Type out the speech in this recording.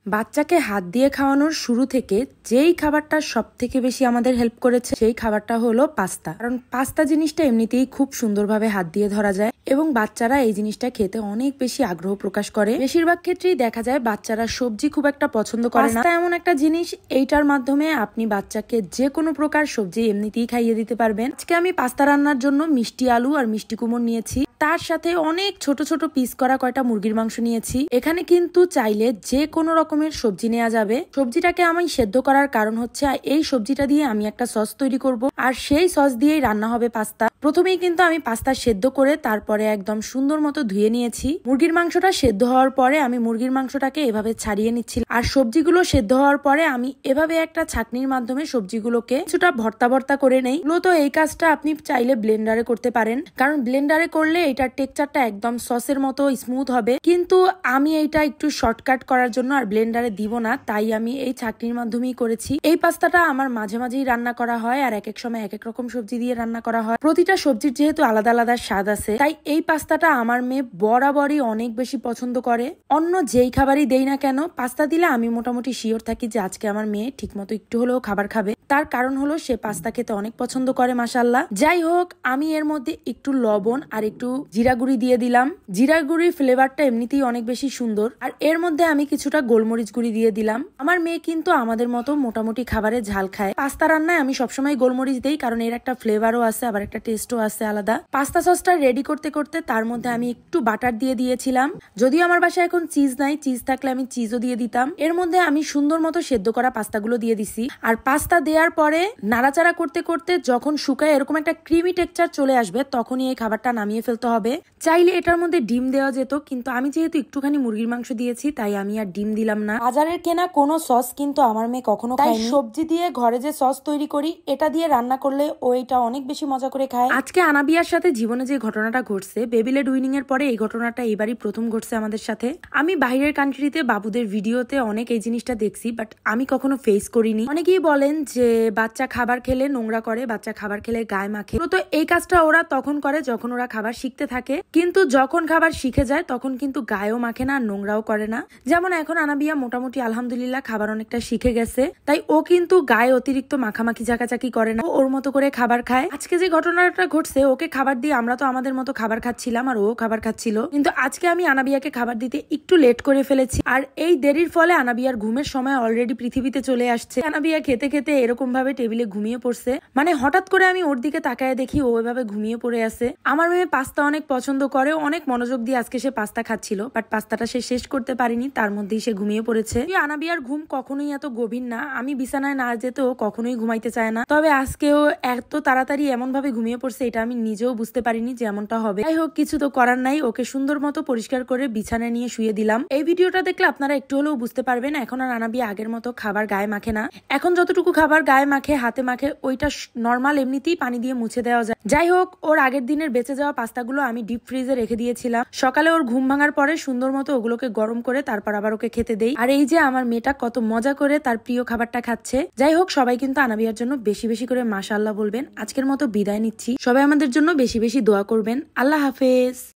বাচ্চাকে হাত দিয়ে খাওয়ানোর শুরু থেকে যেই খাবারটা সব থেকে বেশি আমাদের হেল্প করেছে সেই খাবারটা হলো পাস্তা। কারণ পাস্তা জিনিসটা এমনিতেই খুব সুন্দরভাবে হাত দিয়ে ধরা যায় এবং বাচ্চারা এই জিনিসটা খেতে অনেক বেশি আগ্রহ প্রকাশ করে। বেশিরভাগ ক্ষেত্রেই দেখা যায় বাচ্চারা সবজি খুব একটা পছন্দ করে না। এমন একটা জিনিস, এইটার মাধ্যমে আপনি বাচ্চাকে যে কোনো প্রকার সবজি এমনিতেই খাইয়ে দিতে পারবেন। আজকে আমি পাস্তা রান্নার জন্য মিষ্টি আলু আর মিষ্টি কুমড় নিয়েছি, তার সাথে অনেক ছোট ছোট পিস করা কয়টা মুরগির মাংস নিয়েছি। এখানে কিন্তু চাইলে যে কোনো রকমের সবজি নেওয়া যাবে। সবজিটাকে আমি সেদ্ধ করার কারণ হচ্ছে এই সবজিটা দিয়ে আমি একটা সস তৈরি করব, আর সেই সস দিয়েই রান্না হবে পাস্তা। প্রথমেই কিন্তু আমি পাস্তা সেদ্ধ করে তারপরে একদম সুন্দর মতো ধুয়ে নিয়েছি। মুরগির মাংসটা সেদ্ধ হওয়ার পরে আমি মুরগির মাংসটাকে এভাবে ছাড়িয়ে নিচ্ছি, আর সবজিগুলো সেদ্ধ হওয়ার পরে আমি এভাবে একটা ছাঁকনির মাধ্যমে সবজিগুলোকে কিছুটা ভর্তা ভর্তা করে নেই। মূলত এই কাজটা আপনি চাইলে ব্লেন্ডারে করতে পারেন, কারণ ব্লেন্ডারে করলে এটার টেক্সচারটা একদম সসের মতো স্মুথ হবে। কিন্তু আমি এইটা একটু শর্টকাট করার জন্য আর ব্লেন্ডারে দিব না, তাই আমি এই ছাঁকনির মাধ্যমেই করেছি। এই পাস্তাটা আমার মাঝে মাঝেই রান্না করা হয়, আর এক এক সময় এক এক রকম সবজি দিয়ে রান্না করা হয়। প্রতিটা সবজির যেহেতু আলাদা আলাদা স্বাদ আছে, তাই এই পাস্তাটা আমার মেয়ে বরাবরই অনেক বেশি পছন্দ করে। অন্য যেই খাবারই দেই না কেন, পাস্তা দিলে আমি মোটামুটি শিওর থাকি যে আজকে আমার মেয়ে ঠিক মতো একটু হলেও খাবার খাবে। তার কারণ হলো সে পাস্তা খেতে অনেক পছন্দ করে, মাশাআল্লাহ। যাই হোক, আমি এর মধ্যে একটু লবণ আর একটু জিরা গুঁড়ি দিয়ে দিলাম। জিরা গুঁড়ির ফ্লেভারটা এমনিতেই অনেক বেশি সুন্দর, আর এর মধ্যে আমি কিছুটা গোলমরিচ গুঁড়ি দিয়ে দিলাম। আমার মেয়ে কিন্তু আমাদের মতো মোটামুটি খাবারে ঝাল খায়। পাস্তা রান্নায় আমি সবসময় গোলমরিচ দেই, কারণ এর একটা ফ্লেভারও আছে, আবার একটা টেস্টও আছে আলাদা। পাস্তা সসটা রেডি করতে করতে তার মধ্যে আমি একটু বাটার দিয়ে দিয়েছিলাম। যদিও আমার বাসায় এখন চিজ নাই, চিজ থাকলে আমি চিজও দিয়ে দিতাম। এর মধ্যে আমি সুন্দর মতো সেদ্ধ করা পাস্তাগুলো দিয়ে দিছি, আর পাস্তা দেওয়ার পরে নাড়াচাড়া করতে করতে যখন শুকায় এরকম একটা ক্রিমি টেক্সচার চলে আসবে, তখনই এই খাবারটা নামিয়ে ফেলতে হবে। চাইলে এটার মধ্যে ডিম দেওয়া যেত, কিন্তু আমি যেহেতু একটুখানি মুরগির মাংস দিয়েছি তাই আমি আর ডিম দিলাম না। বাজারের কেনা কোনো সস কিন্তু আমার মেয়ে কখনো খায়নি। সবজি দিয়ে ঘরে যে সস তৈরি করি, এটা দিয়ে রান্না করলে ও এটা অনেক বেশি মজা করে খায়। আজকে আনাবিয়ার সাথে জীবনে যে ঘটনাটা ঘটছে, বেবিলেড উইনিং এর পরে এই ঘটনাটা এবারই প্রথম ঘটছে আমাদের সাথে। আমি বাইরের কান্ট্রিতে বাবুদের ভিডিওতে অনেক এই জিনিসটা দেখছি, বাট আমি কখনো ফেস করিনি। অনেকেই বলেন যে বাচ্চা খাবার খেলে নোংরা করে, বাচ্চা খাবার খেলে গায়ে মাখে। তো এই কাজটা ওরা তখন করে যখন ওরা খাবার শিখতে থাকে, কিন্তু যখন খাবার শিখে যায় তখন কিন্তু গায়েও মাখে না, নোংরাও করে না। যেমন এখন আনাবিয়া মোটামুটি আলহামদুলিল্লাহ খাবার অনেকটা শিখে গেছে, তাই ও কিন্তু গায়ে অতিরিক্ত মাখামাখি ঝাঁকাঝাঁকি করে না, ওর মতো করে খাবার খায়। আজকে যে ঘটনাটা ঘটছে, ওকে খাবার দিয়ে আমরা তো আমাদের মতো খাবার খাচ্ছিলাম আর ও খাবার খাচ্ছিল, কিন্তু আজকে আমি আনাবিয়াকে খাবার দিতে একটু লেট করে ফেলেছি, আর এই দেরির ফলে আনাবিয়ার ঘুমের সময় অলরেডি পৃথিবীতে চলে আসছে। আনাবিয়া খেতে খেতে এরকম ভাবে টেবিলে ঘুমিয়ে পড়ছে, মানে হঠাৎ করে আমি ওর দিকে তাকায় দেখি ও এভাবে ঘুমিয়ে পড়ে আছে। আমার মেয়ে পাস্তা অনেক পছন্দ করে, অনেক মনোযোগ দিয়ে আজকে সে পাস্তা খাচ্ছিল, বাট পাস্তাটা সে শেষ করতে পারিনি, তার মধ্যেই সে ঘুমিয়ে পড়েছে। আনাবিয়ার ঘুম কখনোই এত গভীর না, আমি বিছানায় না যেতেও কখনোই ঘুমাইতে চায় না, তবে আজকেও এত তাড়াতাড়ি এমন ভাবে ঘুমিয়ে পড়ছে এটা আমি নিজেও বুঝতে পারিনি যে এমনটা হবে। যাই হোক, কিছু তো করার নাই, ওকে সুন্দর মতো পরিষ্কার করে বিছানায় নিয়ে শুয়ে দিলাম। এই ভিডিওটা দেখলে আপনারা একটু হলেও বুঝতে পারবেন এখন আর আনাবিয়া আগের মতো খাবার গায়ে মাখে না। এখন যতটুকু খাবার গায়ে মাখে, হাতে মাখে, ওইটা নর্মাল এমনিতেই পানি দিয়ে মুছে দেওয়া যায়। যাই হোক, ওর আগের দিনের বেঁচে যাওয়া পাস্তাগুলো আমি ডিপ ফ্রিজে রেখে দিয়েছিলাম। সকালে ওর ঘুম ভাঙার পরে সুন্দর মতো ওগুলোকে গরম করে তারপর আবার ওকে খেতে দেই। আর এই যে আমার মেয়েটা কত মজা করে তার প্রিয় খাবারটা খাচ্ছে। যাই হোক, সবাই কিন্তু আনাবিয়ার জন্য বেশি বেশি করে মাশাআল্লাহ বলবেন। আজকের মতো বিদায় নিচ্ছি, সবাই আমাদের জন্য বেশি বেশি দোয়া করবেন। আল্লাহ হাফেজ।